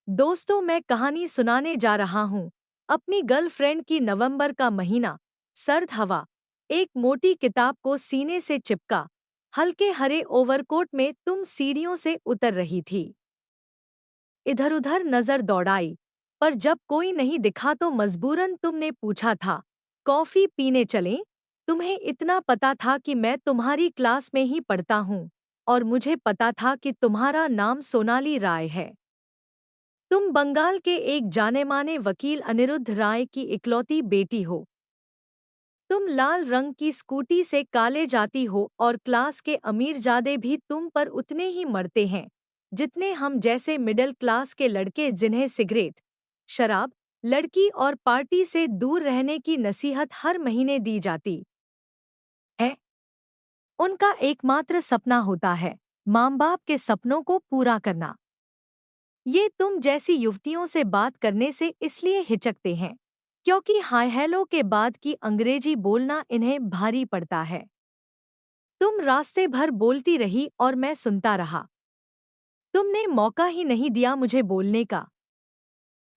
दोस्तों, मैं कहानी सुनाने जा रहा हूँ। अपनी गर्लफ्रेंड की। नवंबर का महीना, सर्द हवा, एक मोटी किताब को सीने से चिपका, हल्के हरे ओवरकोट में तुम सीढ़ियों से उतर रही थी। इधर उधर नजर दौड़ाई, पर जब कोई नहीं दिखा तो मजबूरन तुमने पूछा था, कॉफी पीने चलें? तुम्हें इतना पता था कि मैं तुम्हारी क्लास में ही पढ़ता हूँ, और मुझे पता था कि तुम्हारा नाम सोनाली राय है। तुम बंगाल के एक जाने-माने वकील अनिरुद्ध राय की इकलौती बेटी हो। तुम लाल रंग की स्कूटी से कॉलेज जाती हो और क्लास के अमीरजादे भी तुम पर उतने ही मरते हैं जितने हम जैसे मिडिल क्लास के लड़के, जिन्हें सिगरेट, शराब, लड़की और पार्टी से दूर रहने की नसीहत हर महीने दी जाती है। उनका एकमात्र सपना होता है माँ बाप के सपनों को पूरा करना। ये तुम जैसी युवतियों से बात करने से इसलिए हिचकते हैं क्योंकि हाय हेलो के बाद की अंग्रेजी बोलना इन्हें भारी पड़ता है। तुम रास्ते भर बोलती रही और मैं सुनता रहा। तुमने मौका ही नहीं दिया मुझे बोलने का।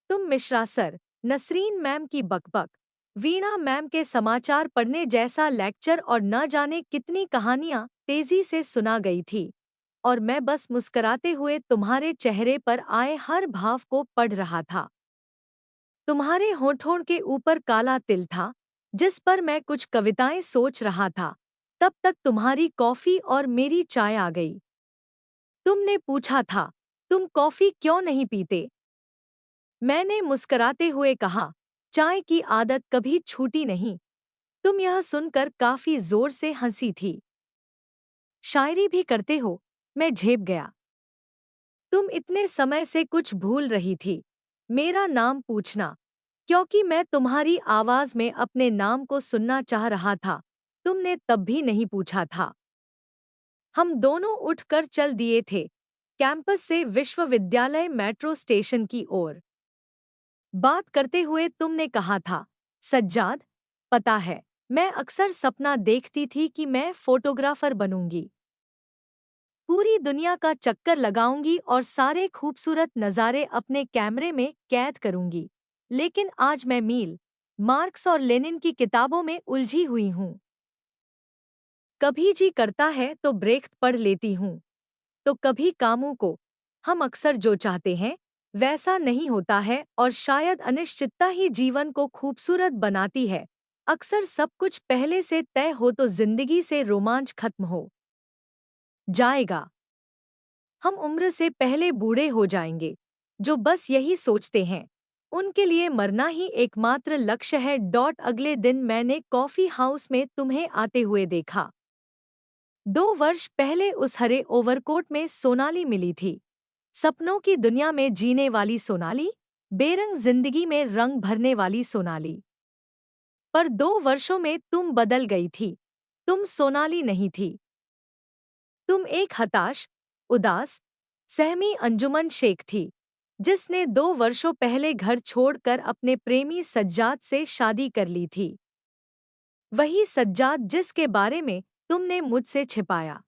तुम मिश्रा सर, नसरीन मैम की बकबक, वीणा मैम के समाचार पढ़ने जैसा लेक्चर और न जाने कितनी कहानियां तेजी से सुना गई थी, और मैं बस मुस्कराते हुए तुम्हारे चेहरे पर आए हर भाव को पढ़ रहा था। तुम्हारे होठों के ऊपर काला तिल था, जिस पर मैं कुछ कविताएं सोच रहा था। तब तक तुम्हारी कॉफी और मेरी चाय आ गई। तुमने पूछा था, तुम कॉफी क्यों नहीं पीते? मैंने मुस्कराते हुए कहा, चाय की आदत कभी छूटी नहीं। तुम यह सुनकर काफी जोर से हंसी थी। शायरी भी करते हो? मैं झेप गया। तुम इतने समय से कुछ भूल रही थी, मेरा नाम पूछना, क्योंकि मैं तुम्हारी आवाज में अपने नाम को सुनना चाह रहा था। तुमने तब भी नहीं पूछा था। हम दोनों उठकर चल दिए थे, कैंपस से विश्वविद्यालय मेट्रो स्टेशन की ओर। बात करते हुए तुमने कहा था, सज्जाद, पता है, मैं अक्सर सपना देखती थी कि मैं फोटोग्राफर बनूंगी। पूरी दुनिया का चक्कर लगाऊंगी और सारे खूबसूरत नज़ारे अपने कैमरे में कैद करूंगी। लेकिन आज मैं मील, मार्क्स और लेनिन की किताबों में उलझी हुई हूँ। कभी जी करता है तो ब्रेक पढ़ लेती हूँ, तो कभी कामों को। हम अक्सर जो चाहते हैं वैसा नहीं होता है, और शायद अनिश्चितता ही जीवन को खूबसूरत बनाती है। अक्सर सब कुछ पहले से तय हो तो जिंदगी से रोमांच खत्म हो जाएगा। हम उम्र से पहले बूढ़े हो जाएंगे। जो बस यही सोचते हैं, उनके लिए मरना ही एकमात्र लक्ष्य है। अगले दिन मैंने कॉफी हाउस में तुम्हें आते हुए देखा। 2 वर्ष पहले उस हरे ओवरकोट में सोनाली मिली थी। सपनों की दुनिया में जीने वाली सोनाली, बेरंग जिंदगी में रंग भरने वाली सोनाली। पर 2 वर्षों में तुम बदल गई थी। तुम सोनाली नहीं थी। तुम एक हताश, उदास, सहमी अंजुमन शेख थी, जिसने 2 वर्षों पहले घर छोड़कर अपने प्रेमी सज्जाद से शादी कर ली थी। वही सज्जाद जिसके बारे में तुमने मुझसे छिपाया।